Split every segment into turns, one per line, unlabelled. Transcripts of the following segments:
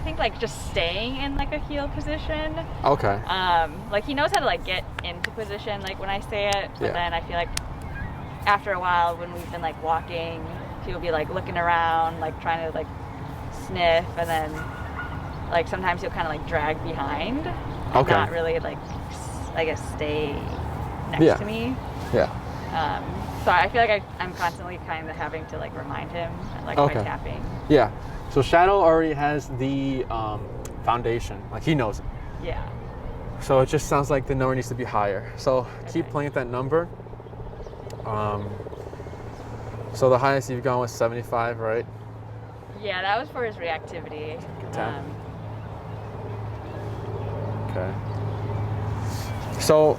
think like just staying in like a heel position.
Okay.
Like he knows how to like get into position like when I say it, but
Yeah.
then I feel like after a while when we've been like walking, he'll be like looking around, like trying to like sniff, and then like sometimes he'll kind of like drag behind.
Okay.
Not really like, I guess, stay next to me.
Yeah.
So I feel like I'm constantly kind of having to like remind him like by tapping.
Yeah. So Shadow already has the foundation, like he knows it.
Yeah.
So it just sounds like the number needs to be higher. So keep playing with that number. So the highest you've gone was 75, right?
Yeah, that was for his reactivity.
Okay. So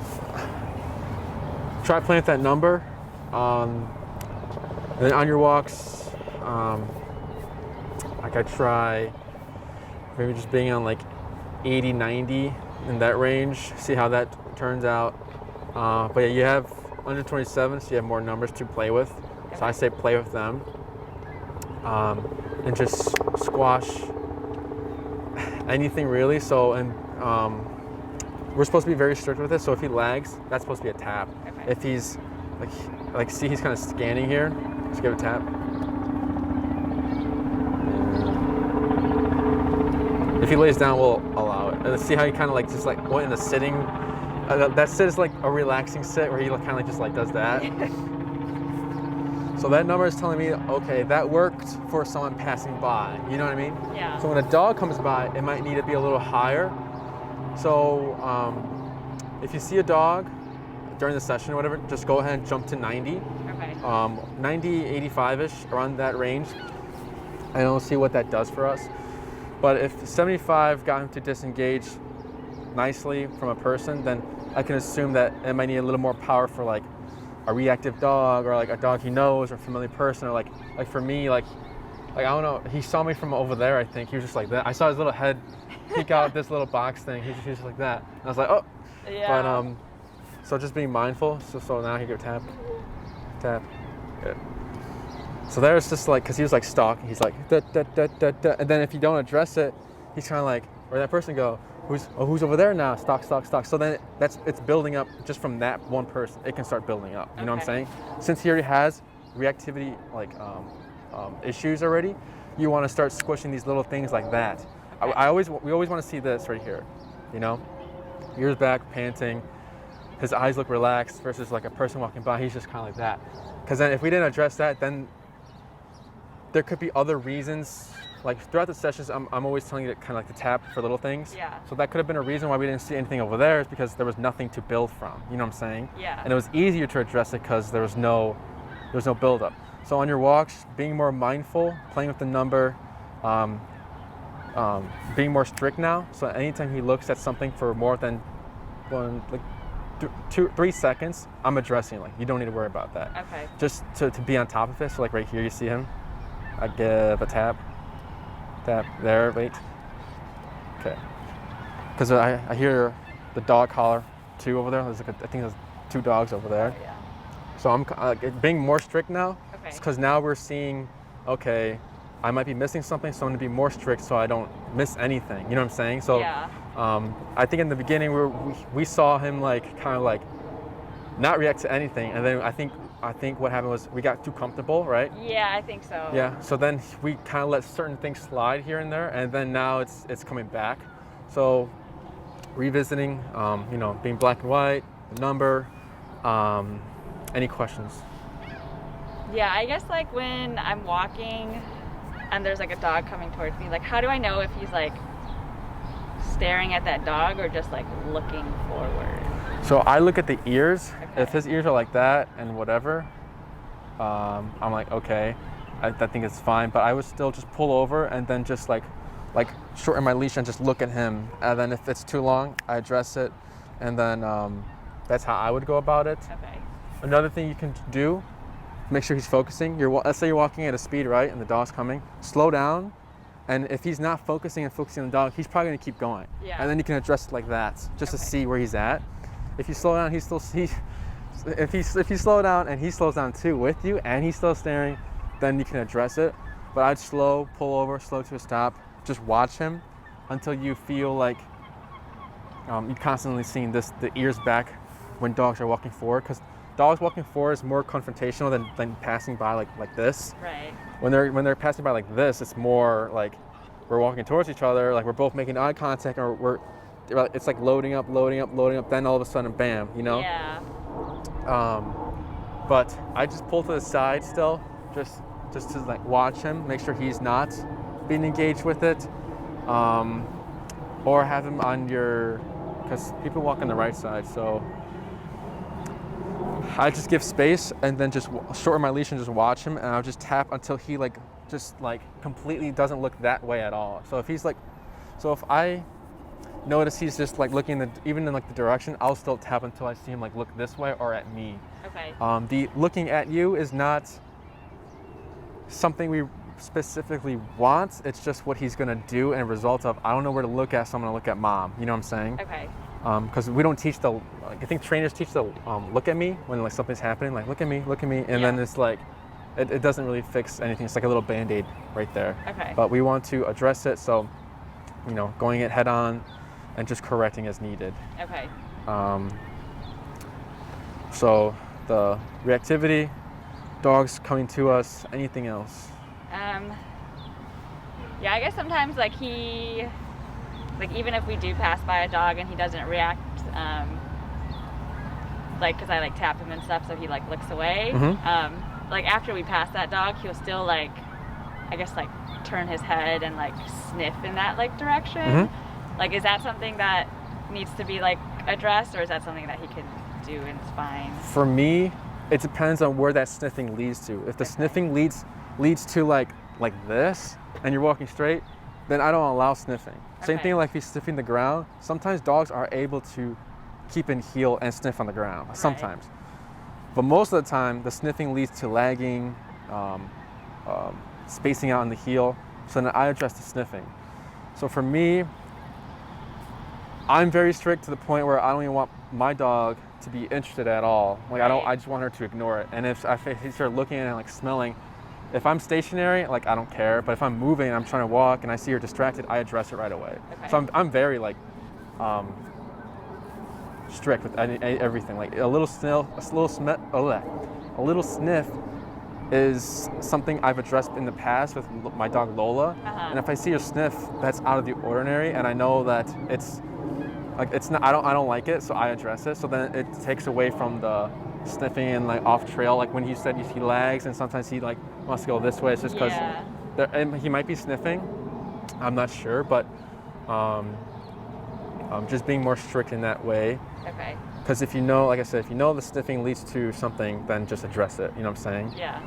try playing with that number. And then on your walks, like I try maybe just being on like 80, 90 in that range, see how that turns out. But yeah, you have under 27, so you have more numbers to play with. So I say play with them. And just squash anything really. So, and we're supposed to be very strict with it. So if he lags, that's supposed to be a tap.
Okay.
If he's like see he's kind of scanning here, just give it a tap. If he lays down, we'll allow it. And see how he kind of like just like went in a sitting. That sit is like a relaxing sit where he kind of like just like does that. So that number is telling me, okay, that worked for someone passing by. You know what I mean?
Yeah.
So when a dog comes by, it might need to be a little higher. So if you see a dog during the session or whatever, just go ahead and jump to 90.
Okay.
90, 85-ish, around that range. I don't see what that does for us. But if 75 got him to disengage nicely from a person, then I can assume that it might need a little more power for like a reactive dog or like a dog he knows or a familiar person, or like for me, like I don't know, he saw me from over there, I think. He was just like that. I saw his little head peek out this little box thing. He was just like that. And I was like, oh.
Yeah.
But so just being mindful. So now he go tap, tap. Good. So there's just like, cause he was like stalking. He's like da, da, da, da, da. And then if you don't address it, he's kind of like, or that person go, who's over there now? Stalk, stalk, stalk. So then it's building up just from that one person. It can start building up. You know what I'm saying? Since he already has reactivity like issues already, you want to start squishing these little things like that. We always want to see this right here. You know, ears back, panting. His eyes look relaxed versus like a person walking by. He's just kind of like that. Because then if we didn't address that, then there could be other reasons. Like throughout the sessions, I'm always telling you to kind of like to tap for little things.
Yeah.
So that could have been a reason why we didn't see anything over there, is because there was nothing to build from. You know what I'm saying?
Yeah.
And it was easier to address it because there was no buildup. So on your walks, being more mindful, playing with the number, being more strict now. So anytime he looks at something for more than 3 seconds, I'm addressing. Like you don't need to worry about that.
Okay.
Just to be on top of it. So like right here, you see him. I give a tap. Tap there, wait. Okay. Because I hear the dog collar too over there. There's like I think there's 2 dogs over there.
Oh, yeah.
So I'm being more strict now.
Okay.
Because now we're seeing, okay, I might be missing something, so I'm gonna be more strict so I don't miss anything. You know what I'm saying? So
yeah.
I think in the beginning we saw him like kind of like not react to anything, and then I think what happened was we got too comfortable, right?
Yeah, I think so.
Yeah. So then we kind of let certain things slide here and there, and then now it's coming back. So revisiting, you know, being black and white, the number. Any questions?
Yeah, I guess like when I'm walking and there's like a dog coming towards me, like how do I know if he's like staring at that dog or just like looking forward?
So I look at the ears.
Okay.
If his ears are like that and whatever, I'm like, okay, I think it's fine. But I would still just pull over and then just like shorten my leash and just look at him. And then if it's too long, I address it. And then that's how I would go about it.
Okay.
Another thing you can do, make sure he's focusing. Let's say you're walking at a speed, right? And the dog's coming. Slow down. And if he's not focusing on the dog, he's probably gonna keep going.
Yeah.
And then you can address it like that, just to see where he's at. If you slow down, if you slow down and he slows down too with you and he's still staring, then you can address it. But I'd pull over, slow to a stop, just watch him until you feel like you're constantly seeing the ears back when dogs are walking forward, because dogs walking forward is more confrontational than passing by like this.
Right.
When they're passing by like this, it's more like we're walking towards each other, like we're both making eye contact, or it's like loading up, then all of a sudden, bam, you know?
Yeah.
But I just pull to the side still, just to like watch him, make sure he's not being engaged with it, or have him on your, because people walk on the right side, so I just give space and then just shorten my leash and just watch him, and I'll just tap until he just completely doesn't look that way at all. So if I notice he's just like looking even in like the direction, I'll still tap until I see him like look this way or at me.
Okay.
The looking at you is not something we specifically want. It's just what he's gonna do and a result of, I don't know where to look at, so I'm gonna look at mom. You know what I'm saying?
Okay.
Because we don't teach I think trainers teach the look at me when like something's happening, like look at me, and then it's like, it doesn't really fix anything. It's like a little Band-Aid right there.
Okay.
But we want to address it, so, you know, going it head on and just correcting as needed.
Okay.
So the reactivity, dogs coming to us, anything else?
Yeah, I guess sometimes like even if we do pass by a dog and he doesn't react, like, cause I like tap him and stuff, so he like looks away.
Mm-hmm.
Like after we pass that dog, he'll still like, I guess like turn his head and like sniff in that like direction.
Mm-hmm.
Like, is that something that needs to be like addressed, or is that something that he can do and it's fine?
For me, it depends on where that sniffing leads to. If the sniffing leads to like this, and you're walking straight, then I don't allow sniffing. Same thing like if he's sniffing the ground. Sometimes dogs are able to keep in heel and sniff on the ground, sometimes. But most of the time, the sniffing leads to lagging, spacing out on the heel, so then I address the sniffing. So for me, I'm very strict to the point where I don't even want my dog to be interested at all. Like I just want her to ignore it. And if he starts looking at it and like smelling, if I'm stationary, like I don't care. But if I'm moving and I'm trying to walk and I see her distracted, I address it right away. Okay. So I'm very like strict with everything. Like a little sniff is something I've addressed in the past with my dog Lola. And if I see a sniff that's out of the ordinary, and I know that it's not, I don't like it, so I address it. So then it takes away from the sniffing and like off trail. Like when you said he lags and sometimes he like wants to go this way, it's just because he might be sniffing. I'm not sure, but just being more strict in that way. Okay. Because if you know, like I said, if you know the sniffing leads to something, then just address it. You know what I'm saying? Yeah.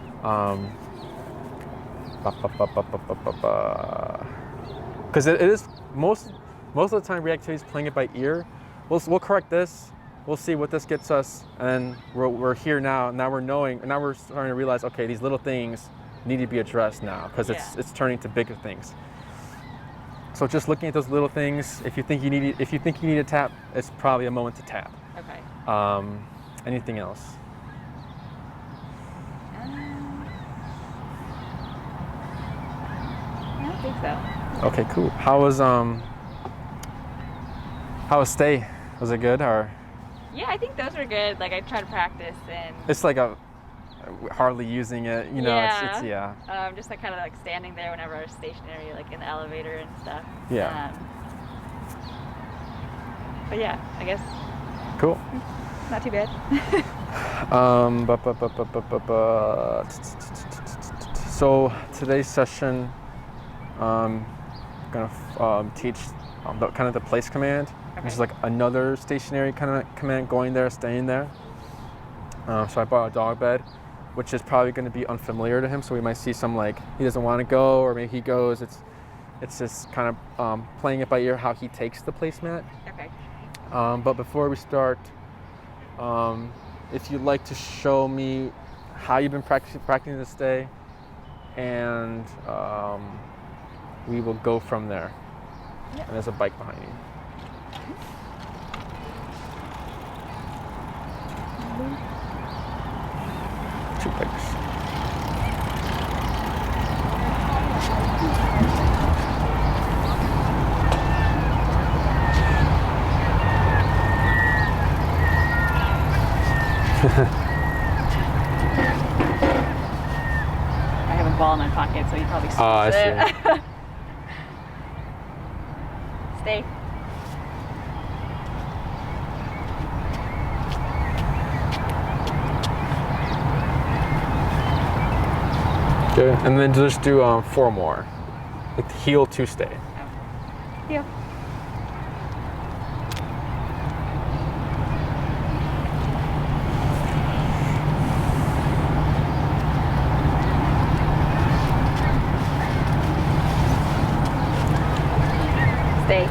Because it is most of the time reactivity is playing it by ear. We'll correct this. We'll see what this gets us, and we're here now. Now we're knowing, and now we're starting to realize, okay, these little things need to be addressed now because it's turning to bigger things. So just looking at those little things, if you think you need a tap, it's probably a moment to tap. Okay. Anything else?
I don't think so.
Okay, cool. How was stay? Was it good or?
Yeah, I think those were good. Like I try to practice and.
It's like hardly using it, you know.
Yeah. It's just like kind of like standing there whenever I was stationary, like in the elevator and stuff. Yeah. But yeah, I guess. Cool. Not too bad.
So today's session, gonna teach kind of the place command, which is like another stationary kind of command, going there, staying there. So I bought a dog bed, which is probably going to be unfamiliar to him. So we might see some like he doesn't want to go, or maybe he goes. It's just kind of playing it by ear how he takes the placemat. Okay. But before we start, if you'd like to show me how you've been practicing this day, and we will go from there. Yep. And there's a bike behind you. Two bikes.
I have a ball in my pocket, so he probably sees
I
it.
see.
Stay.
Good. And then just do 4 more. Like heel to stay.
Heel. Stay.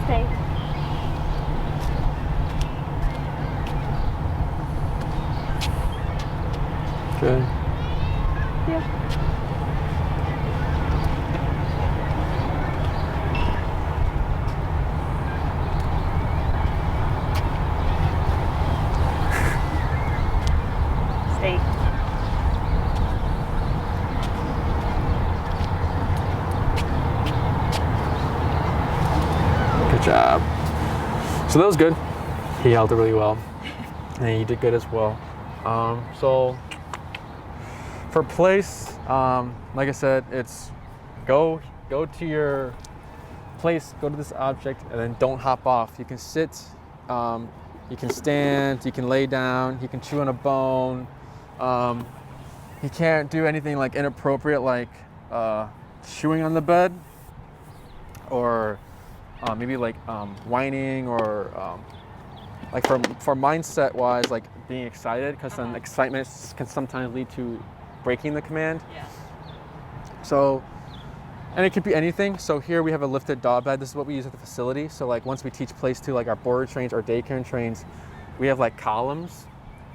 Stay.
Good.
Yeah. Stay.
Good job. So that was good. He held it really well. And you did good as well. So for place, like I said, it's go to your place, go to this object, and then don't hop off. You can sit, you can stand, you can lay down, you can chew on a bone. You can't do anything like inappropriate, like chewing on the bed, or maybe like whining, or like for mindset wise, like being excited, because then excitement can sometimes lead to breaking the command.
Yeah.
So, and it could be anything. So here we have a lifted dog bed. This is what we use at the facility. So like once we teach place to like our border trains or daycare trains, we have like columns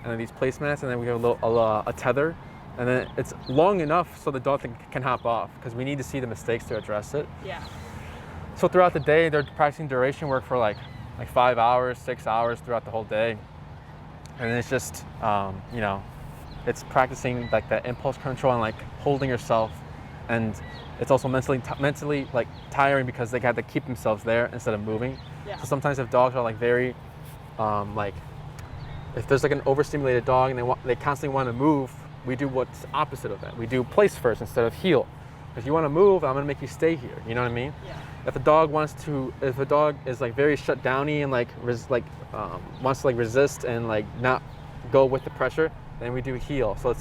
and then these placemats, and then we have a tether, and then it's long enough so the dog can hop off, because we need to see the mistakes to address it.
Yeah.
So throughout the day, they're practicing duration work for like 5 hours, 6 hours throughout the whole day. And it's just, you know, it's practicing like that impulse control and like holding yourself. And it's also mentally like tiring, because they have to keep themselves there instead of moving.
Yeah.
So sometimes if dogs are like very, like if there's like an overstimulated dog and they constantly want to move, we do what's opposite of that. We do place first instead of heel. If you want to move, I'm gonna make you stay here. You know what I mean?
Yeah.
If a dog is like very shut downy and like wants to like resist and like not go with the pressure, then we do heel. So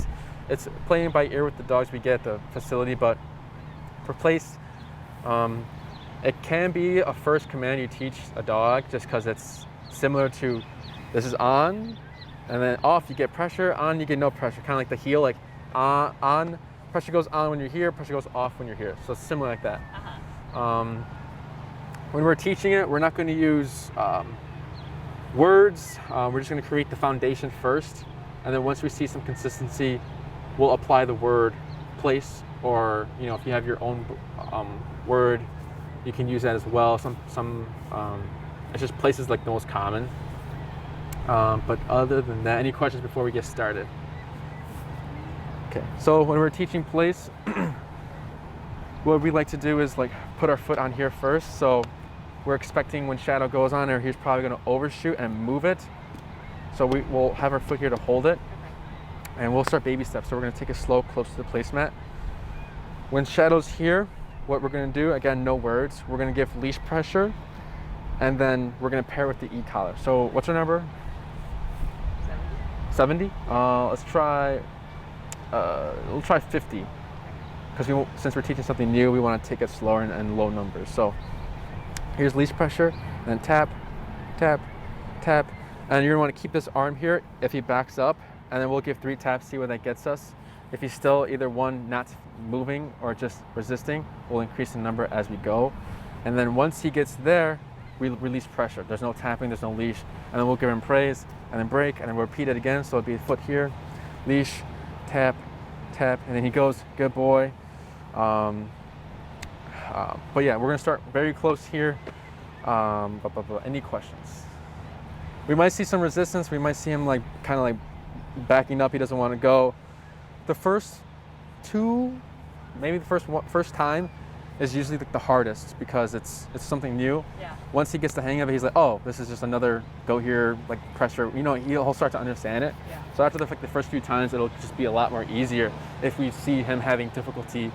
it's playing by ear with the dogs we get at the facility. But for place, it can be a first command you teach a dog, just because it's similar to, this is on, and then off you get pressure, on you get no pressure. Kind of like the heel, like on, pressure goes on when you're here, pressure goes off when you're here. So it's similar like that. When we're teaching it, we're not going to use words. We're just going to create the foundation first, and then once we see some consistency, we'll apply the word place, or you know, if you have your own word, you can use that as well. It's just place is like the most common. But other than that, any questions before we get started? Okay, so when we're teaching place, what we like to do is like put our foot on here first. So we're expecting when shadow goes on there, he's probably going to overshoot and move it. So we'll have our foot here to hold it, and we'll start baby steps. So we're going to take it slow, close to the placemat. When shadow's here, what we're going to do, again, no words. We're going to give leash pressure, and then we're going to pair with the e-collar. So what's our number? 70? Let's try. We'll try 50, because since we're teaching something new, we want to take it slower and low numbers. So here's leash pressure, and then tap, tap, tap, and you're going to want to keep this arm here if he backs up, and then we'll give 3 taps, see where that gets us. If he's still either one not moving or just resisting, we'll increase the number as we go. And then once he gets there, we release pressure. There's no tapping, there's no leash, and then we'll give him praise, and then break, and then we'll repeat it again. So it'll be foot here, leash, tap, tap, and then he goes, good boy. But yeah, we're gonna start very close here. Any questions? We might see some resistance. We might see him like kind of like backing up. He doesn't want to go. The first two, maybe the first time is usually the hardest because it's something new.
Yeah.
Once he gets the hang of it, he's like, oh, this is just another go here, like pressure. You know, he'll start to understand it.
Yeah.
So after the first few times, it'll just be a lot more easier if we see him having difficulty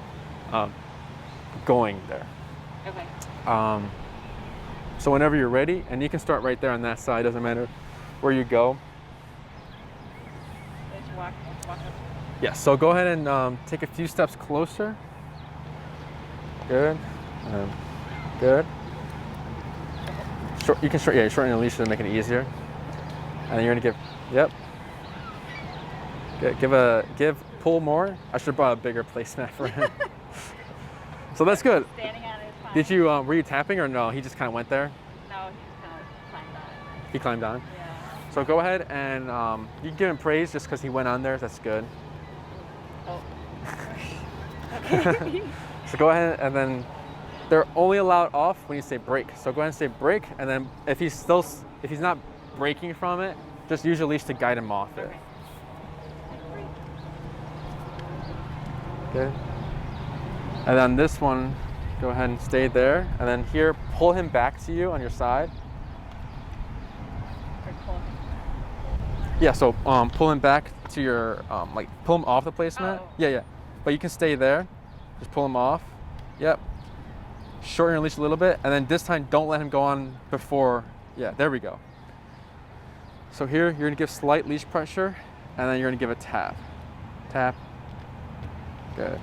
going there.
Okay.
So whenever you're ready, and you can start right there on that side, doesn't matter where you go.
Let's walk up.
Yeah, so go ahead and take a few steps closer. Good. Good. You can shorten the leash to make it easier. And then you're gonna pull more. I should have brought a bigger placemat for him. So that's good.
Standing on his pine.
Did you, were you tapping or no? He just kind of went there?
No, he just kind of climbed on it.
He climbed on?
Yeah.
So go ahead and you can give him praise just because he went on there. That's good.
Oh. Okay.
So go ahead and then they're only allowed off when you say break. So go ahead and say break, and then if he's not breaking from it, just use your leash to guide him off it.
Okay.
Good. And then this one, go ahead and stay there, and then here, pull him back to you on your side.
Or pull him.
Yeah, so pull him back to your, pull him off the placemat.
Oh.
Yeah. But you can stay there. Just pull him off. Yep. Shorten your leash a little bit, and then this time don't let him go on before. Yeah, there we go. So here, you're gonna give slight leash pressure, and then you're gonna give a tap. Tap. Good.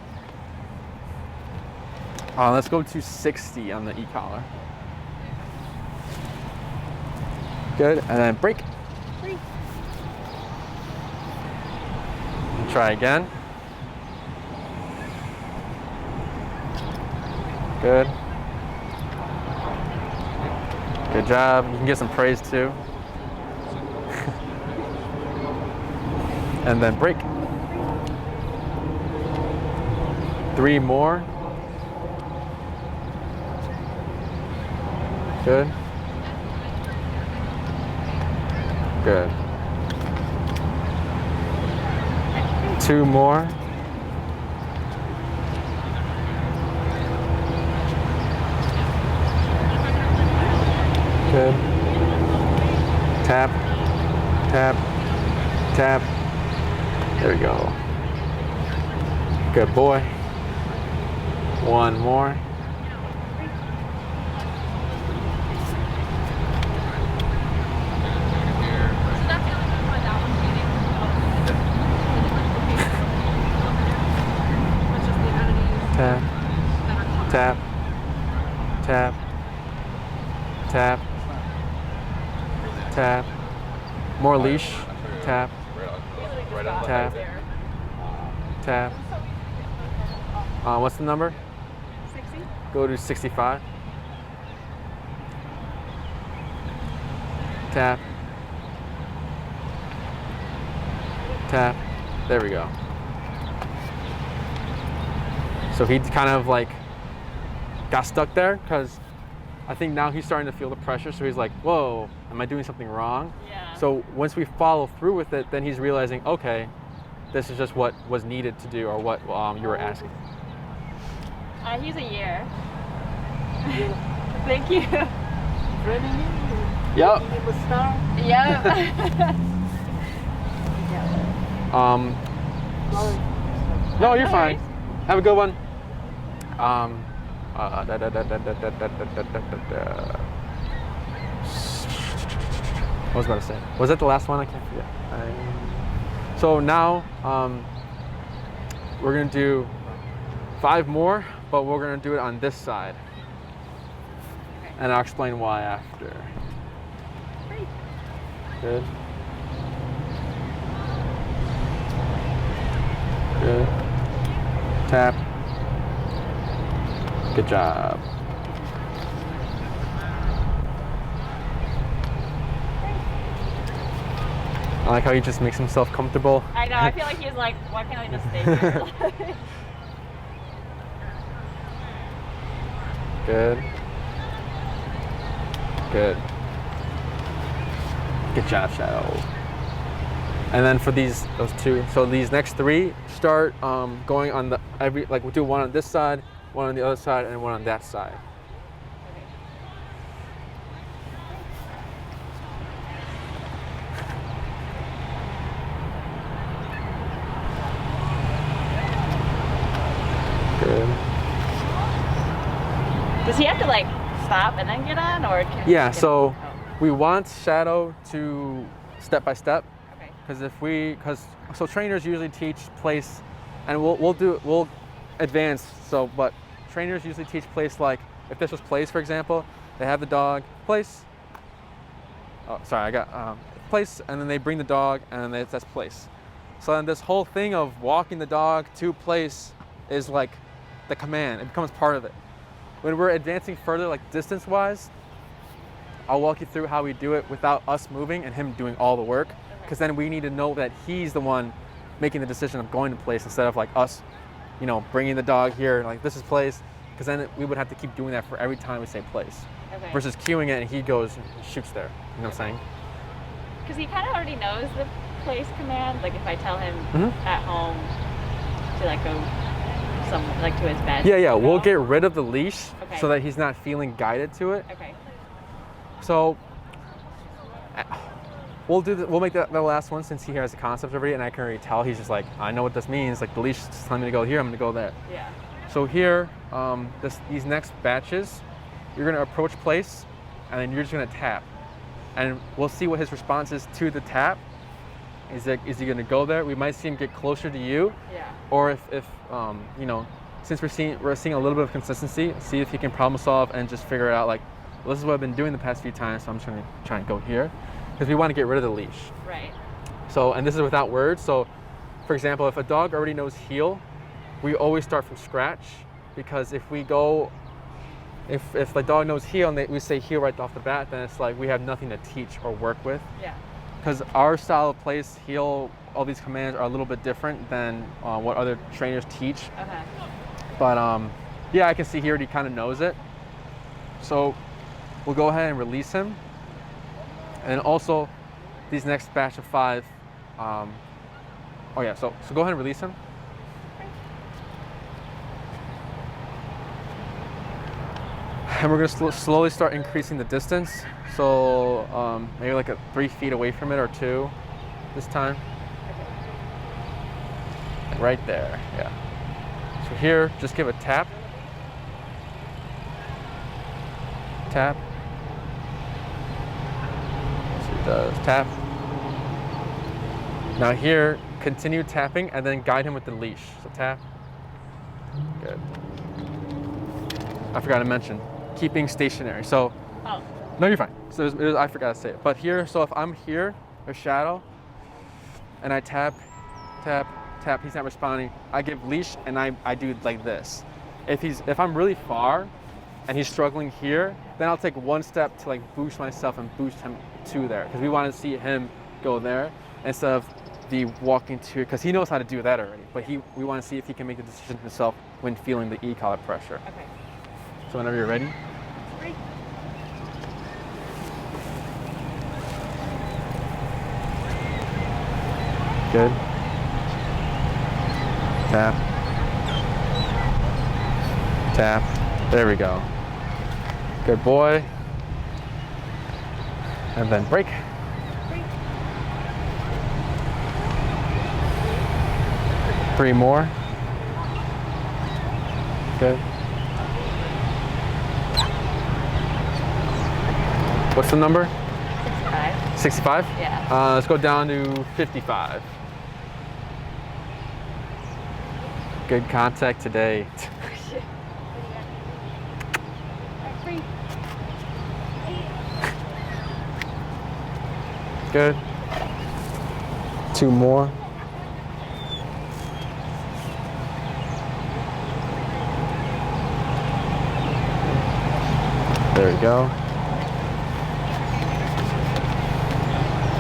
Let's go to 60 on the e-collar. Good, and then break.
Break.
Try again. Good. Good job. You can get some praise too. And then break. 3 more. Good. Good. 2 more. Good. Tap, tap, tap. There we go. Good boy. 1 more. Tap, tap, tap, tap, tap. More leash. Tap, tap, tap. What's the number?
60?
Go to 65. Tap. Tap. There we go. So he kind of like got stuck there because I think now he's starting to feel the pressure. So he's like, whoa, am I doing something wrong?
Yeah.
So once we follow through with it, then he's realizing, okay, this is just what was needed to do or what you were asking.
He's a year. Thank you.
Yep.
Yep.
No, you're fine. Have a good one. What was I about to say? Was that the last one? I can't forget. So now we're gonna do 5 more, but we're gonna do it on this side.
Okay.
And I'll explain why after.
Great.
Good. Good. Tap. Good job. I like how he just makes himself comfortable.
I know, I feel like he's like, why can't I just stay here?
Good. Good. Good job, Shadow. And then for those two, so these next three start going on the like we'll do one on this side, one on the other side, and one on that side. Good.
Does he have to like stop and then get on, or can
Yeah,
he get
so
on?
we want Shadow to step by step.
Okay.
So trainers usually teach place, and we'll advance. So, but trainers usually teach place, like if this was place, for example, they have the dog place. Oh, sorry, I got place, and then they bring the dog, and then that's place. So then this whole thing of walking the dog to place is like the command. It becomes part of it. When we're advancing further, like distance-wise, I'll walk you through how we do it without us moving and him doing all the work, because then we need to know that he's the one making the decision of going to place instead of like us, bringing the dog here, like this is place, because then we would have to keep doing that for every time we say place, versus cueing it and he goes and shoots there. You know what I'm saying?
Because he kind of already knows the place command. Like if I tell him at home to like go to his bed.
Yeah, we'll get rid of the leash so
Okay.
that he's not feeling guided to it.
Okay.
So we'll make that the last one, since he has the concept already, and I can already tell he's just like, I know what this means. Like the leash is telling me to go here, I'm gonna go there.
Yeah.
So here, these next batches, you're gonna approach place, and then you're just gonna tap, and we'll see what his response is to the tap. Is he gonna go there? We might see him get closer to you,
Yeah.
or if since we're seeing a little bit of consistency, see if he can problem solve and just figure it out. Like, well, this is what I've been doing the past few times, so I'm just gonna try and go here, because we want to get rid of the leash.
Right.
So, and this is without words. So, for example, if a dog already knows heel, we always start from scratch, because if the dog knows heel and we say heel right off the bat, then it's like we have nothing to teach or work with.
Yeah.
Because our style of place, heel, all these commands are a little bit different than what other trainers teach.
Okay.
But yeah, I can see he already kind of knows it. So we'll go ahead and release him. And also these next batch of 5, so go ahead and release him. And we're gonna slowly start increasing the distance. So maybe like 3 feet away from it, or 2 this time. Right there, yeah. So here, just give a tap. Tap. So he does tap. Now here, continue tapping and then guide him with the leash. So tap. Good. I forgot to mention, keeping stationary. So, no, you're fine. So I forgot to say it. But here, so if I'm here, a shadow, and I tap, tap, tap, he's not responding, I give leash and I do like this. If I'm really far and he's struggling here, then I'll take 1 step to like boost myself and boost him to there, because we want to see him go there instead of the walking to, because he knows how to do that already, but we want to see if he can make the decision himself when feeling the e-collar pressure.
Okay.
So whenever you're ready. Good. Tap. Tap. There we go. Good boy. And then break. 3 more. Good. What's the number?
65.
65?
Yeah.
Let's go down to 55. Good contact today. Good. 2 more. There we go.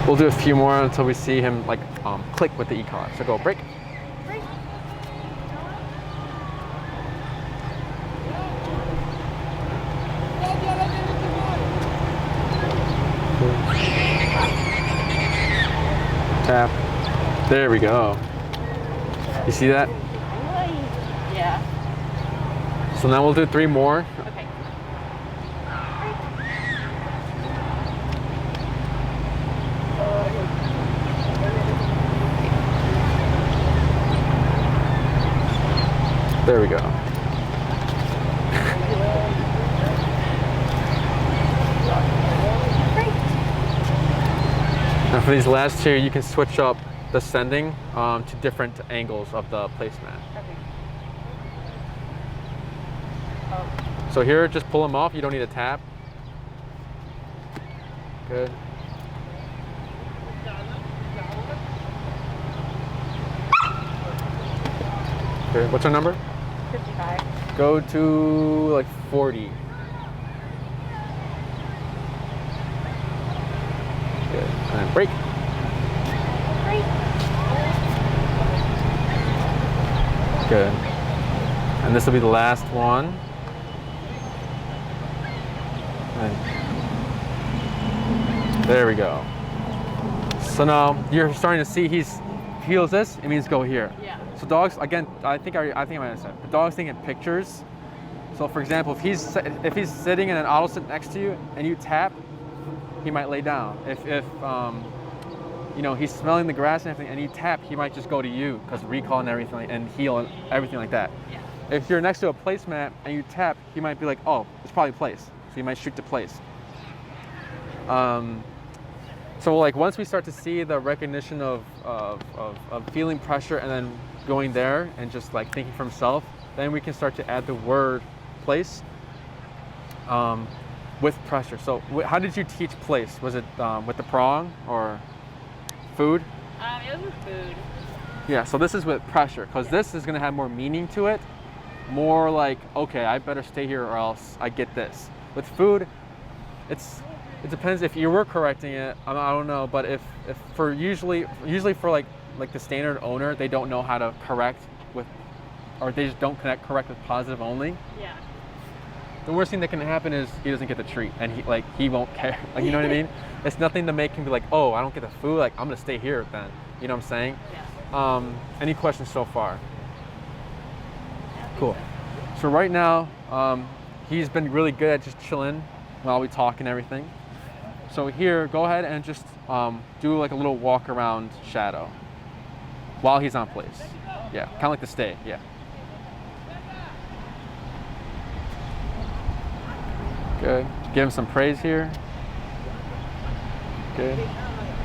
We'll do a few more until we see him like click with the e-collar. So go break. Tap. There we go. You see that?
Yeah.
So now we'll do 3 more.
Okay.
There we go. Now for these last 2, you can switch up the sending to different angles of the placemat.
Okay.
So here, just pull them off. You don't need a tap. Good. Okay, what's our number?
55.
Go to like 40. Good. And then break. Good. And this will be the last one. And there we go. So now you're starting to see he feels this, it means go here.
Yeah.
So dogs, again, I think I might have said, the dog's thinking pictures. So for example, if he's sitting in an auto sit next to you and you tap, he might lay down. If you know, he's smelling the grass and everything, and you tap, he might just go to you because recall and everything, and heel and everything like that.
Yeah.
If you're next to a placemat and you tap, he might be like, oh, it's probably place. So you might shoot to place. So like once we start to see the recognition of feeling pressure and then going there and just like thinking for himself, then we can start to add the word place with pressure. So how did you teach place? Was it with the prong or food?
It was with food.
Yeah, so this is with pressure, because this is gonna have more meaning to it. More like, okay, I better stay here or else I get this. With food, it depends if you were correcting it, I don't know, but if for usually for like the standard owner, they don't know how to correct with, or they just don't correct with positive only.
Yeah.
The worst thing that can happen is he doesn't get the treat and he won't care. Like, you know what I mean? It's nothing to make him be like, oh, I don't get the food, like I'm gonna stay here then. You know what I'm saying?
Yeah.
Any questions so far? Cool. So right now, he's been really good at just chilling while we talk and everything. So here, go ahead and just do like a little walk around shadow while he's on place. Yeah, kind of like the stay, yeah. Good. Give him some praise here. Good.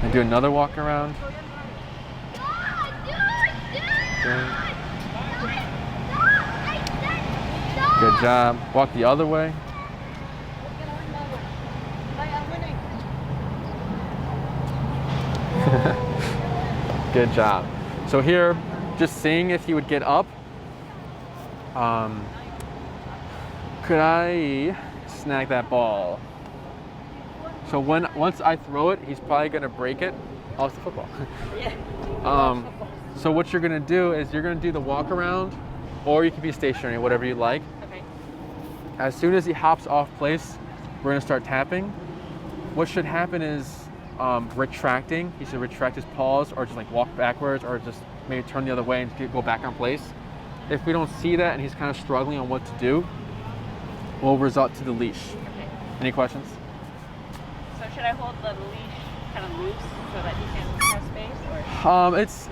And do another walk around. Good. Good job. Walk the other way. Good job. So here, just seeing if he would get up. Could I snag that ball? So once I throw it, he's probably gonna break it. Oh, it's the football.
Yeah.
So what you're gonna do is you're gonna do the walk around, or you can be stationary, whatever you like.
Okay.
As soon as he hops off place, we're gonna start tapping. What should happen is retracting. He should retract his paws, or just like walk backwards, or just maybe turn the other way and go back on place. If we don't see that and he's kind of struggling on what to do, we'll resort to the leash.
Okay.
Any questions?
So should I hold the leash kind of loose so that he can have space, or?
It's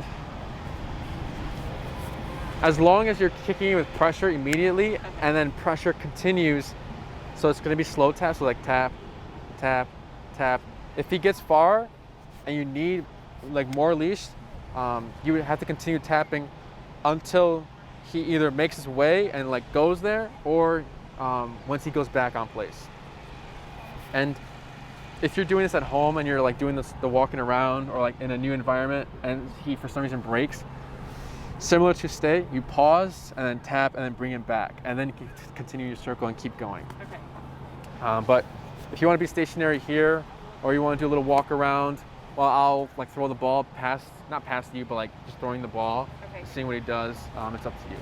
as long as you're kicking with pressure immediately,
Okay.
and then pressure continues. So it's going to be slow tap, so like tap, tap, tap. If he gets far and you need like more leash, you would have to continue tapping until he either makes his way and like goes there, or once he goes back on place. And if you're doing this at home and you're like doing the walking around, or like in a new environment, and he for some reason breaks, similar to stay, you pause and then tap and then bring him back, and then you can continue your circle and keep going.
Okay.
But if you want to be stationary here, or you want to do a little walk around, well, I'll like throw the ball not past you, but like just throwing the ball,
Okay.
seeing what he does. It's up to you.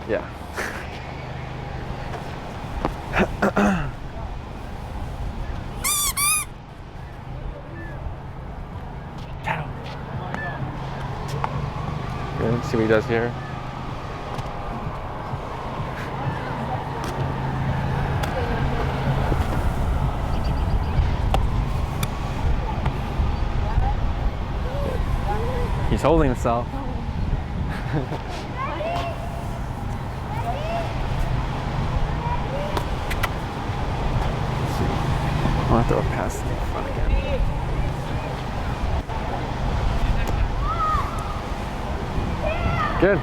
Yeah. see what he does here. He's holding himself. I'll throw a pass in front again. Good.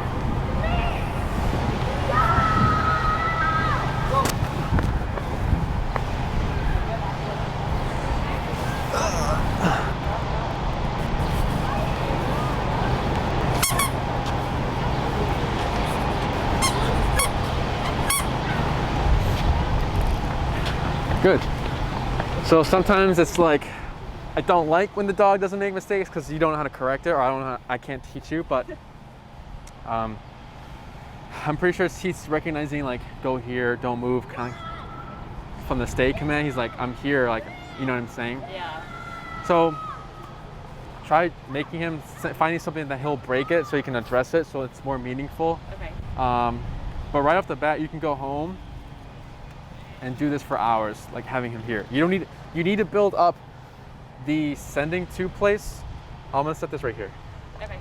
Good. So sometimes it's like, I don't like when the dog doesn't make mistakes because you don't know how to correct it, or I can't teach you, but I'm pretty sure he's recognizing like, go here, don't move, kind of from the stay command. He's like, I'm here, like, you know what I'm saying?
Yeah.
So try making him, finding something that he'll break it so he can address it so it's more meaningful.
Okay.
But right off the bat, you can go home and do this for hours, like having him here. You need to build up the sending to place. I'm gonna set this right here.
Okay.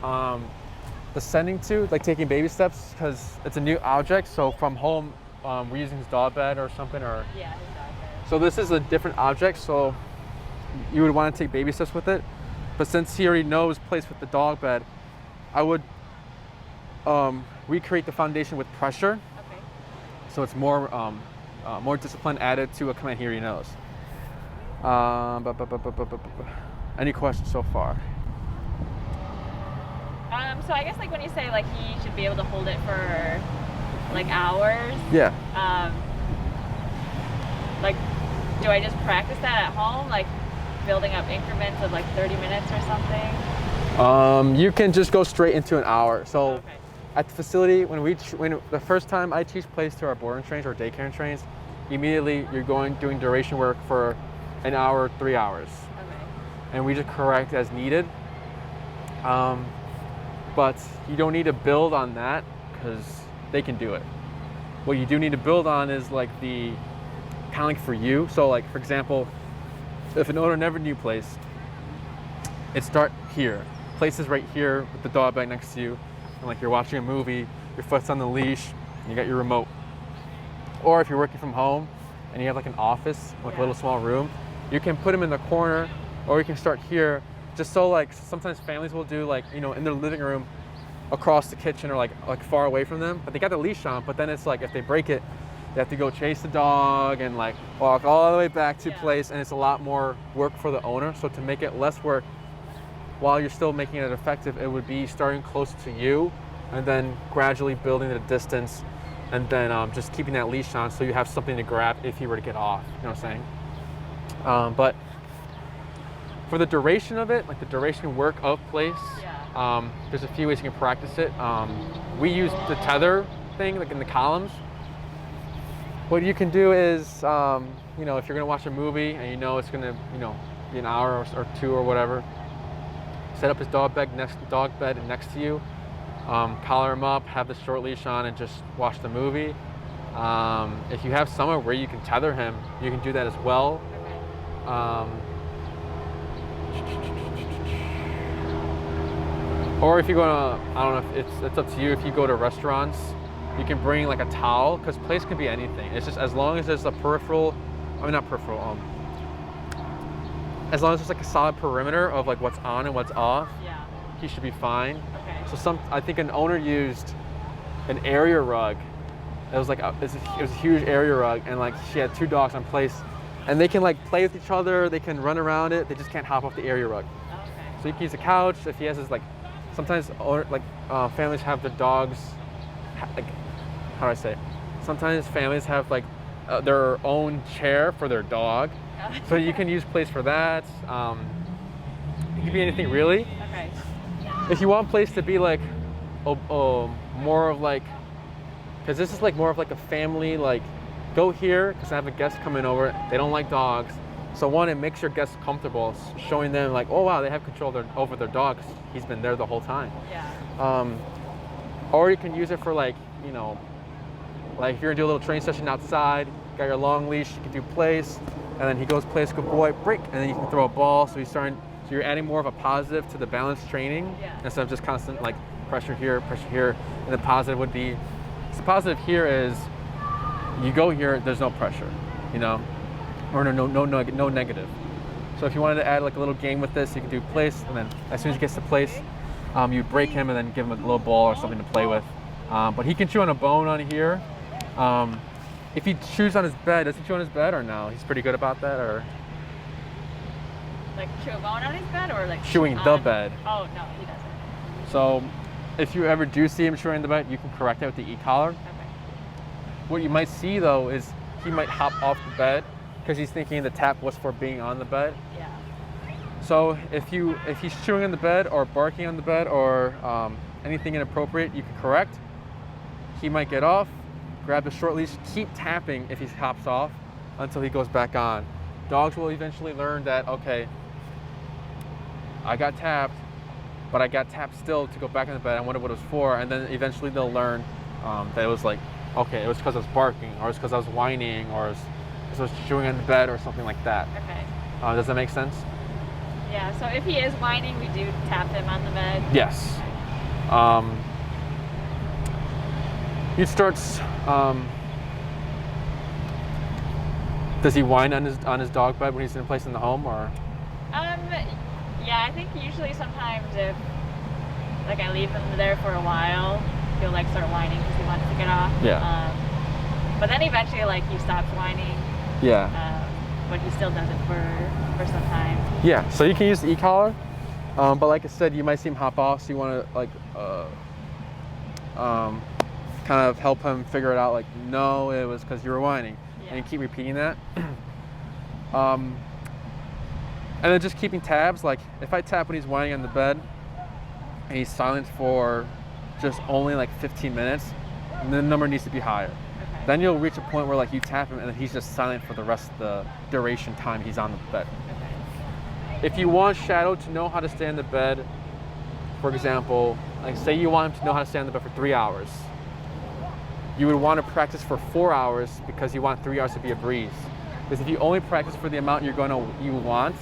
The sending to, like taking baby steps, because it's a new object. So from home, we're using his dog bed or something, or
Yeah, his dog bed.
so this is a different object. So you would want to take baby steps with it. But since he already knows place with the dog bed, I would recreate the foundation with pressure.
Okay.
So it's more discipline added to a command he already knows. Any questions so far?
So I guess like when you say like he should be able to hold it for like hours.
Yeah.
Like, do I just practice that at home, like building up increments of like 30 minutes or something?
You can just go straight into an hour. So
Okay.
at the facility, when the first time I teach plays to our boarding trains or daycare trains, immediately you're doing duration work for an hour, 3 hours.
Okay.
And we just correct as needed. But you don't need to build on that because they can do it. What you do need to build on is like the kind of like for you. So like, for example, if an owner never knew place, it start here. Place is right here with the dog bag next to you. And like you're watching a movie, your foot's on the leash, and you got your remote. Or if you're working from home and you have like an office, like a little small room, you can put them in the corner, or you can start here, just so like sometimes families will do like, you know, in their living room across the kitchen or like far away from them, but they got the leash on, but then it's like if they break it, they have to go chase the dog and like walk all the way back to place, and it's a lot more work for the owner. So to make it less work while you're still making it effective, it would be starting close to you and then gradually building the distance, and then just keeping that leash on so you have something to grab if he were to get off, you know what I'm saying? But for the duration of it, like the duration work of place, there's a few ways you can practice it. We use the tether thing, like in the columns. What you can do is, you know, if you're gonna watch a movie and you know it's gonna, you know, be an hour or two or whatever, set up his dog bed next to you, collar him up, have the short leash on, and just watch the movie. If you have somewhere where you can tether him, you can do that as well. Or if you go to, I don't know, if it's up to you, if you go to restaurants, you can bring like a towel, because place can be anything. It's just as long as there's a peripheral, I mean not peripheral, as long as there's like a solid perimeter of like what's on and what's off, he should be fine. Okay. So I think an owner used an area rug. It was like it was a huge area rug, and like she had 2 dogs on place, and they can like play with each other, they can run around it, they just can't hop off the area rug.
Okay.
So you can use a couch if he has his like, sometimes families have their dogs, like, how do I say? Sometimes families have like their own chair for their dog. So you can use place for that. It could be anything really.
Okay.
If you want place to be like more of like, because this is like more of like a family, like go here because I have a guest coming over, they don't like dogs. So one, it makes your guests comfortable, showing them like, oh wow, they have control over their dog. He's been there the whole time.
Yeah.
Or you can use it for like, you know, like if you're gonna do a little training session outside, got your long leash, you can do place, and then he goes place, good boy, break, and then you can throw a ball. So you're adding more of a positive to the balance training instead of just constant like pressure here. And the positive would be, the positive here is you go here, there's no pressure, you know, or no negative. So if you wanted to add like a little game with this, you can do place, and then as soon as he gets to place, you break him and then give him a little ball or something to play with. But he can chew on a bone on here. If he chews on his bed, does he chew on his bed or no? He's pretty good about that, or?
Like chew a bone on his bed, or like
chewing the bed?
Oh no, he doesn't.
So if you ever do see him chewing the bed, you can correct it with the e-collar.
Okay.
What you might see though is he might hop off the bed because he's thinking the tap was for being on the bed.
Yeah.
So if he's chewing on the bed or barking on the bed or anything inappropriate, you can correct. He might get off, grab the short leash, keep tapping if he hops off until he goes back on. Dogs will eventually learn that, okay, I got tapped, but I got tapped still to go back in the bed. I wonder what it was for, and then eventually they'll learn that it was like, okay, it was because I was barking, or it's because I was whining, or it's because I was chewing on the bed, or something like that.
Okay.
Does that make sense?
Yeah. So if he is whining, we do tap him on the bed.
Yes. He starts. Does he whine on his dog bed when he's in a place in the home, or?
Yeah, I think usually sometimes if like I leave him there for a while, he'll like start whining because he wants to get off.
Yeah.
But then eventually like he stops whining.
Yeah.
But he still does it for some time.
Yeah. So you can use the e-collar, but like I said, you might see him hop off, so you want to like kind of help him figure it out. Like, no, it was because you were whining. And you keep repeating that. And then just keeping tabs. Like if I tap when he's whining on the bed and he's silent for just only like 15 minutes, the number needs to be higher. Okay. Then you'll reach a point where like you tap him and then he's just silent for the rest of the duration time he's on the bed. Okay. If you want Shadow to know how to stay in the bed, for example, like say you want him to know how to stay on the bed for 3 hours, you would want to practice for 4 hours because you want 3 hours to be a breeze. Because if you only practice for the amount you want,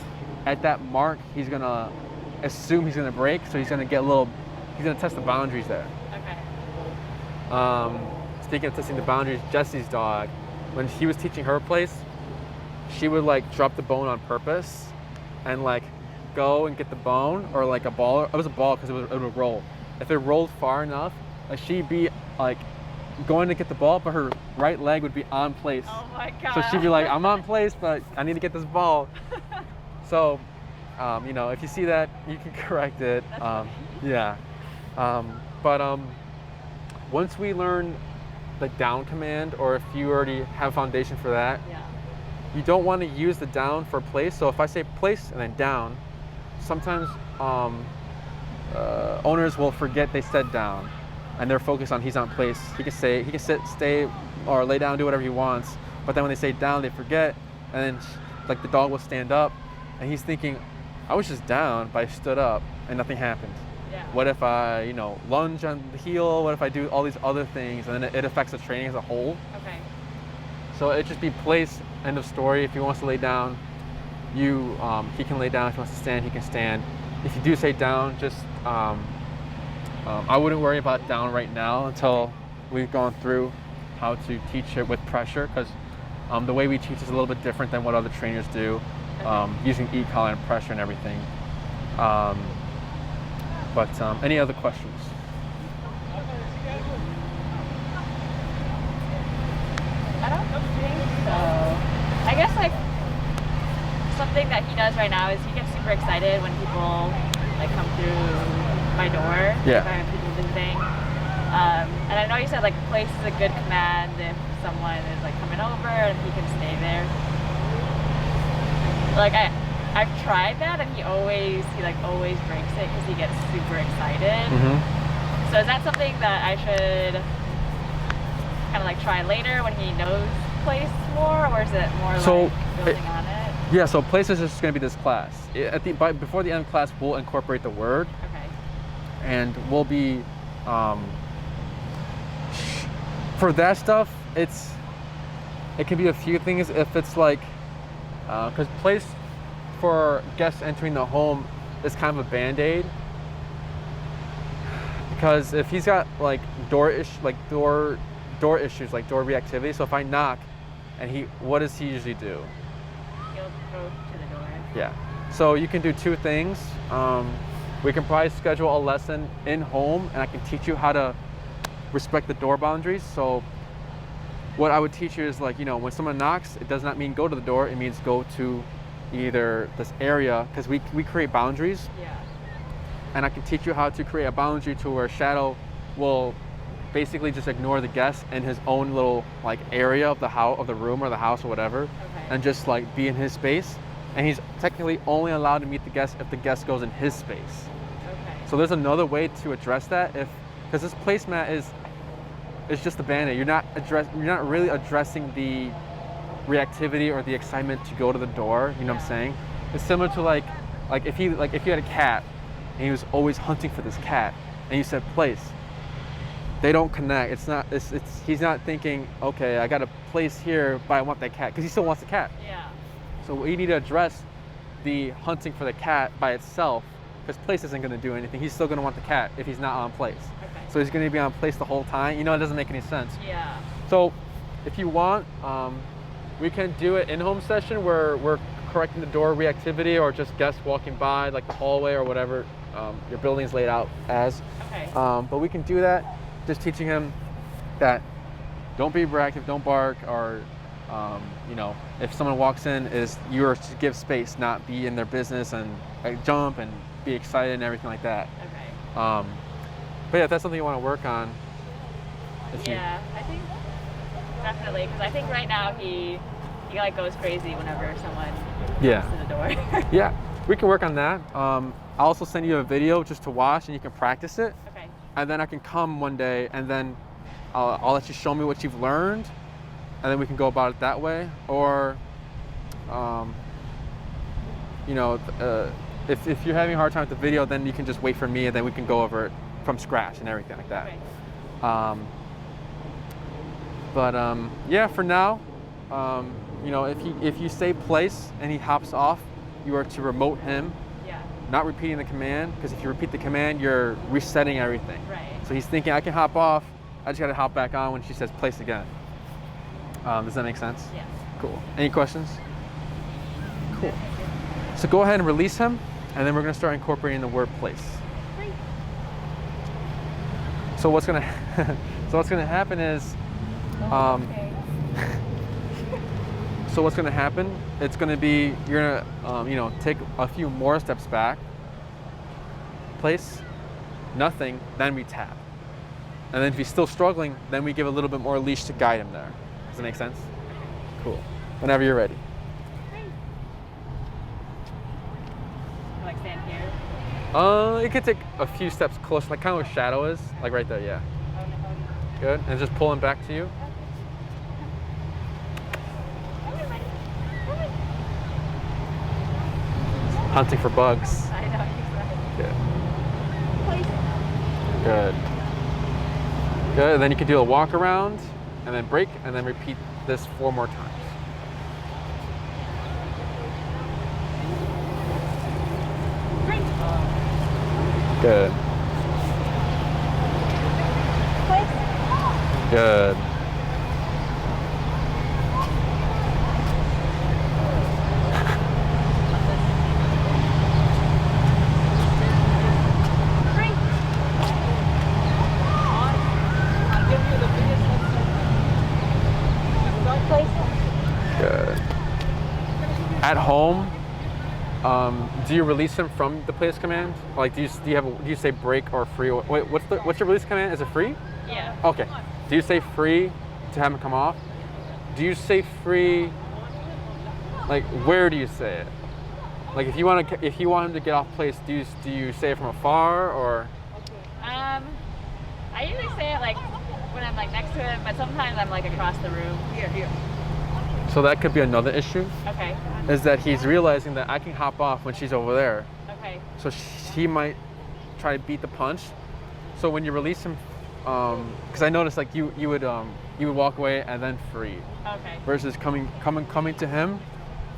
at that mark, he's gonna assume he's gonna break, so he's gonna test the boundaries there.
Okay.
Speaking of testing the boundaries, Jessie's dog, when he was teaching her place, she would like drop the bone on purpose and like go and get the bone or like a ball. It was a ball because it would roll. If it rolled far enough, like she'd be like going to get the ball, but her right leg would be on place.
Oh my God.
So she'd be like, I'm on place, but I need to get this ball. So, you know, if you see that, you can correct it. Yeah. But once we learn the down command, or if you already have foundation for that, you don't want to use the down for place. So if I say place and then down, sometimes owners will forget they said down. And they're focused on he's on place. He can sit, stay, or lay down, do whatever he wants. But then when they say down, they forget, and then like the dog will stand up, and he's thinking, I was just down, but I stood up, and nothing happened. Yeah. What if I, you know, lunge on the heel? What if I do all these other things, and then it affects the training as a whole? Okay. So it just be place, end of story. If he wants to lay down, he can lay down. If he wants to stand, he can stand. If you do say down, just I wouldn't worry about down right now until we've gone through how to teach it with pressure, because the way we teach is a little bit different than what other trainers do, using e-collar and pressure and everything. But any other questions?
I don't think so. I guess like something that he does right now is he gets super excited when people like come through my door.
Yeah.
If I have people visiting. And I know you said like place is a good command if someone is like coming over and he can stay there. Like I've tried that and he always breaks it because he gets super excited. Mm-hmm. So is that something that I should kind of like try later when he knows place more, or is it more like building on it?
Yeah, so place is just going to be this class. Before the end of class, we'll incorporate the word. Okay. And we'll be For that stuff, it can be a few things. If it's like, because place for guests entering the home is kind of a band-aid. Because if he's got like door issues, like door reactivity. So if I knock, and what does he usually do?
He'll go to the door.
Yeah. So you can do two things. We can probably schedule a lesson in home, and I can teach you how to respect the door boundaries. So what I would teach you is, like, you know, when someone knocks, it does not mean go to the door. It means go to either this area, because we create boundaries.
Yeah.
And I can teach you how to create a boundary to where Shadow will basically just ignore the guest in his own little like area of the house, of the room or the house or whatever,
Okay.
and just like be in his space. And he's technically only allowed to meet the guest if the guest goes in his space.
Okay.
So there's another way to address that, because this placemat is just a band-aid. You're not really addressing the reactivity or the excitement to go to the door. You know what I'm saying? It's similar to like if you had a cat and he was always hunting for this cat, and you said place. They don't connect. He's not thinking, okay, I got a place here, but I want that cat, because he still wants the cat.
Yeah.
So we need to address the hunting for the cat by itself, because place isn't going to do anything. He's still going to want the cat if he's not on place.
Okay.
So he's going to be on place the whole time. You know, it doesn't make any sense.
Yeah.
So if you want, we can do an in-home session where we're correcting the door reactivity, or just guests walking by, like the hallway or whatever your building's laid out as.
Okay.
But we can do that, just teaching him that don't be reactive, don't bark, or you know, if someone walks in, you are to give space, not be in their business and jump and be excited and everything like that.
Okay.
But yeah, if that's something you want to work on.
Yeah, I think definitely, because I think right now he like goes crazy whenever someone comes to the door.
Yeah, we can work on that. I'll also send you a video just to watch, and you can practice it.
Okay.
And then I can come one day, and then I'll let you show me what you've learned, and then we can go about it that way. Or, you know, if you're having a hard time with the video, then you can just wait for me, and then we can go over it from scratch and everything like that.
Okay.
Yeah, for now, you know, if you say place and he hops off, you are to remote him.
Yeah.
Not repeating the command, because if you repeat the command, you're resetting everything.
Right.
So he's thinking, I can hop off, I just gotta hop back on when she says place again. Does that make sense?
Yeah.
Cool. Any questions? Cool. So go ahead and release him, and then we're gonna start incorporating the word place.
Great.
So what's gonna happen is,
Okay.
so what's gonna happen? It's gonna be, you're gonna you know, take a few more steps back, place, nothing, then we tap. And then if he's still struggling, then we give a little bit more leash to guide him there. Does that make sense? Cool. Whenever you're ready.
Great. Like stand here.
It could take a few steps close, like kind of where Shadow is, like right there, yeah. Good. And just pull him back to you. Hunting for bugs.
I know.
Good. Good. Good. And then you can do a walk around, and then break, and then repeat this 4 more times.
Great.
Good. Good. Good. At home, do you release him from the place command? Like, do you say break or free? Wait, what's your release command? Is it free?
Yeah.
Okay. Do you say free to have him come off? Do you say free? Like, where do you say it? Like, if you want him to get off place, do you say it from afar, or?
I usually say it like when I'm like next to him, but sometimes I'm like across the room. Here.
So that could be another issue.
Okay.
Is that he's realizing that I can hop off when she's over there.
Okay.
So he might try to beat the punch. So when you release him because I noticed like you would walk away and then free,
Okay.
versus coming to him,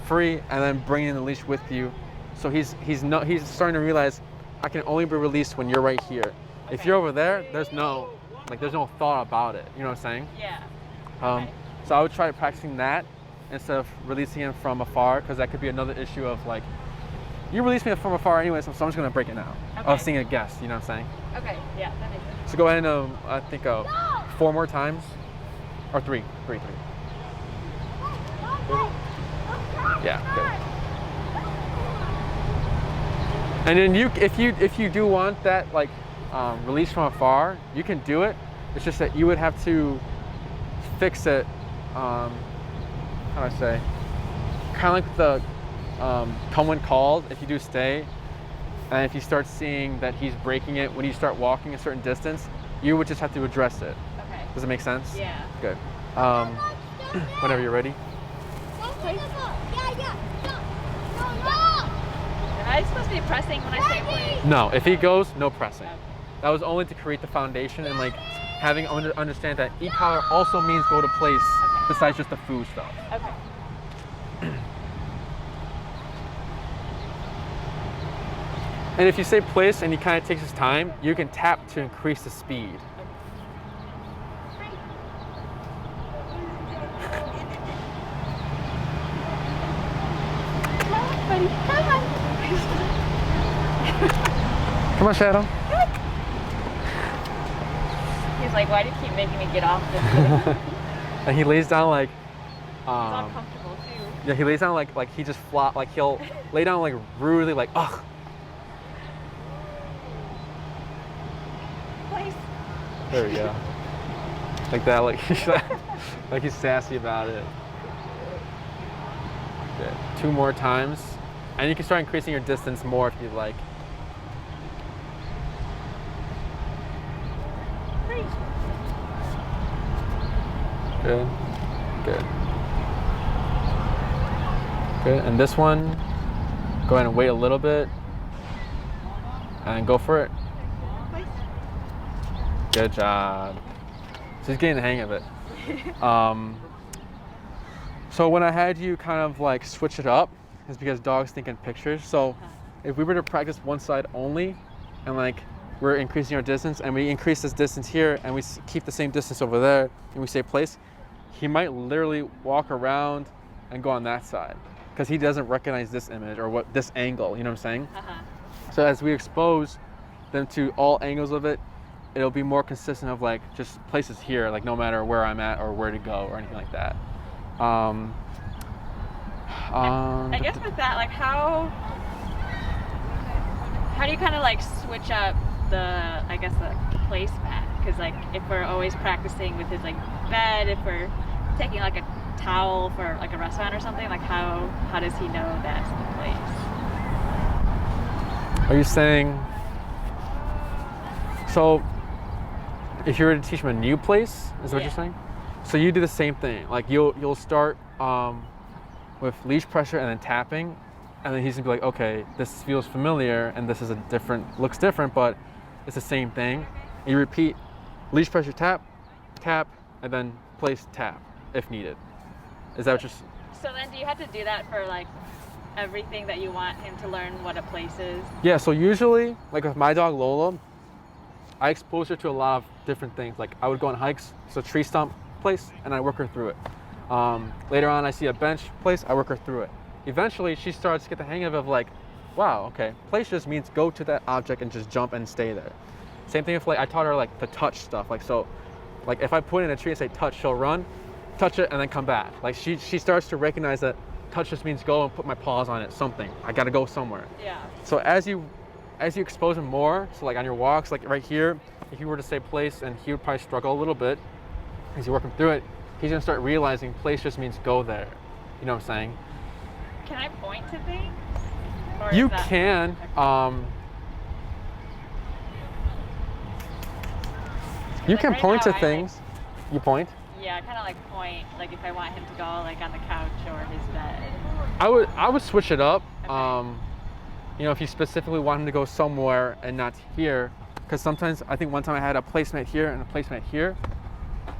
free, and then bringing the leash with you. So he's starting to realize I can only be released when you're right here. If
Okay.
you're over there, there's no thought about it. You know what I'm saying?
Yeah.
Um,
Okay.
So I would try practicing that instead of releasing him from afar, because that could be another issue of like, you release me from afar anyway, so I'm just gonna break it now.
Okay.
Of seeing a guest, you know what I'm saying?
Okay. Yeah, that makes sense.
So go ahead and I think 4 more times, or three. Yeah, good. And then if you do want that like release from afar, you can do it. It's just that you would have to fix it. How do I say? Kind of like the come when called. If you do stay, and if you start seeing that he's breaking it when you start walking a certain distance, you would just have to address it.
Okay.
Does it make sense?
Yeah.
Good. Whenever you're ready.
Am I supposed to be pressing when I say please?
No, if he goes, no pressing.
Okay.
That was only to create the foundation and like having understand that e-collar also means go to place besides just the food stuff.
Okay.
And if you say place and he kind of takes his time, you can tap to increase the speed.
Buddy, come on.
Come on, Shadow.
He's like, why do you keep making me get off this?
And he lays down like,
It's uncomfortable too.
yeah, he lays down like he just flop, like he'll lay down like rudely, like ugh.
Please.
There we go. Like that, like he's sassy about it. Good. 2 more times, and you can start increasing your distance more if you'd like. Good. Good. Good. And this one, go ahead and wait a little bit and go for it. Good job. So he's getting the hang of it. So when I had you kind of like switch it up, is because dogs think in pictures. So if we were to practice one side only, and like we're increasing our distance, and we increase this distance here, and we keep the same distance over there, and we say place, he might literally walk around and go on that side because he doesn't recognize this image or this angle. You know what I'm saying? So as we expose them to all angles of it, it'll be more consistent of like just places here, like no matter where I'm at or where to go or anything like that.
I guess with that, like how do you kind of like switch up the placemat? Because like if we're always practicing with his like bed, if we're taking like a towel for like a restaurant or something, like how does he know that's the place?
Are you saying, so if you were to teach him a new place, is what you're saying? So you do the same thing. Like you'll start with leash pressure and then tapping, and then he's gonna be like, okay, this feels familiar, and this is looks different, but it's the same thing. And you repeat leash pressure, tap, tap, and then place, tap, if needed. Is that what you're?
So then, do you have to do that for like everything that you want him to learn what a place is?
Yeah. So usually, like with my dog Lola, I expose her to a lot of different things. Like I would go on hikes, so tree stump place, and I work her through it. Later on, I see a bench place, I work her through it. Eventually, she starts to get the hang of like, wow, okay, place just means go to that object and just jump and stay there. Same thing if like I taught her like the touch stuff. Like so, like if I put in a tree and say touch, she'll run, touch it, and then come back. Like she starts to recognize that touch just means go and put my paws on it. Something I got to go somewhere.
Yeah.
So as you expose him more, so like on your walks, like right here, if you were to say place, and he would probably struggle a little bit as you work him through it, he's gonna start realizing place just means go there. You know what I'm saying?
Can I point to things? Or
You
is that-
can. You
Like
can
right
point
now,
to
I,
things. You point.
Yeah, kind of like point, like if I want him to go like on the couch or his bed.
I would switch it up.
Okay.
You know, if you specifically want him to go somewhere and not here, Because sometimes, I think one time I had a placement here and a placement here,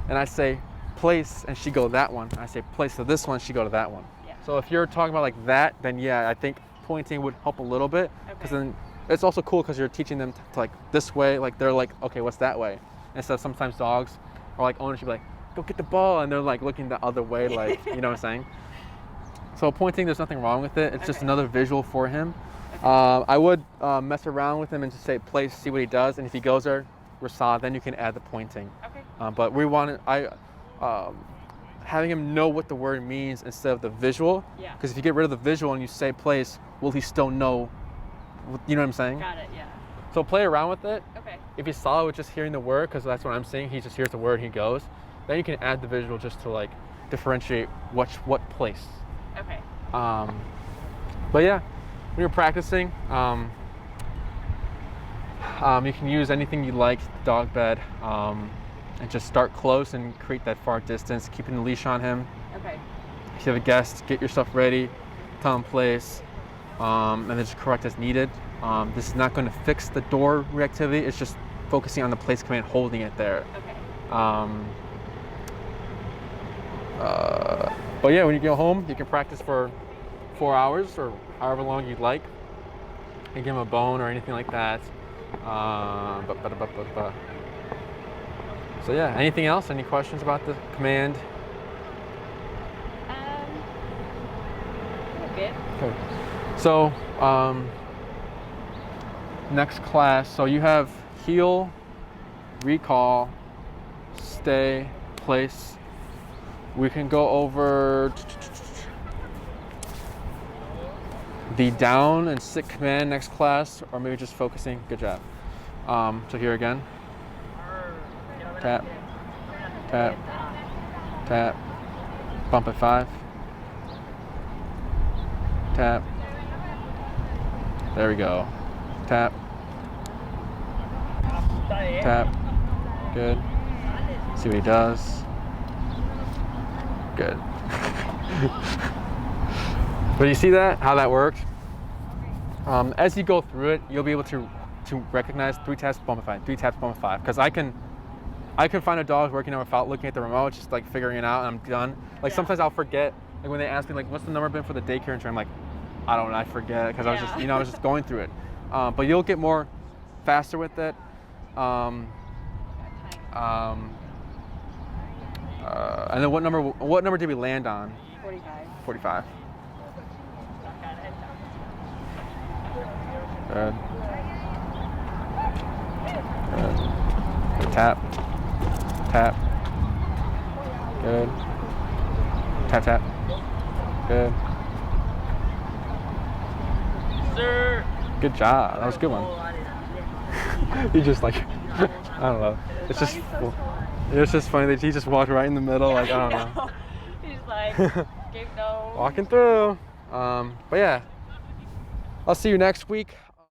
and I say place and she go that one. I say place to this one, she go to that one.
Yeah.
So if you're talking about like that, then yeah, I think pointing would help a little bit, because then it's also cool because you're teaching them to like this way, like they're like, okay, what's that way? Instead of sometimes dogs or like owners should be like, go get the ball, and they're like looking the other way, like, you know what I'm saying? So pointing, there's nothing wrong with it. It's just another visual for him. I would mess around with him and just say place, see what he does, and if he goes there, Rasad, then you can add the pointing.
Okay.
But we want having him know what the word means instead of the visual.
Yeah.
Because if you get rid of the visual and you say place, will he still know? You know what I'm saying?
Got it. Yeah.
So play around with it.
Okay.
If he's solid with just hearing the word, because that's what I'm seeing, he just hears the word and he goes, then you can add the visual just to like differentiate what place.
Okay.
But yeah, when you're practicing, you can use anything you like, dog bed, and just start close and create that far distance, keeping the leash on him.
Okay.
If you have a guest, get your stuff ready, tell him place, and then just correct as needed. This is not going to fix the door reactivity, it's just focusing on the place command, holding it there.
Okay.
But yeah, when you go home, you can practice for 4 hours or however long you'd like. You can give him a bone or anything like that. So yeah, anything else? Any questions about the command?
Good.
Okay. So next class, so you have heel, recall, stay, place. We can go over the down and sit command next class, or maybe just focusing. Good job. So here again. Tap, tap, tap, bump at 5. Tap. There we go. Tap. Tap. Good. See what he does. Good. But you see that, how that worked? As you go through it, you'll be able to recognize 3 taps, bump at 5, 3 taps, bump at 5. Because I can find a dog working on without looking at the remote, just like figuring it out, and I'm done. Like sometimes I'll forget, like when they ask me like, what's the number been for the daycare insurance? I'm like, I don't know, I forget, because I was just, I was just going through it. But you'll get more faster with it. And then what number did we land on?
45.
45. Good. Good. Good. Tap. Tap. Good. Tap, tap. Good.
Sir.
Good job. That was a good one. He just like, I don't know. It's just funny that he just walked right in the middle. Like, I don't know.
He's like, gave no.
Walking through. But yeah, I'll see you next week.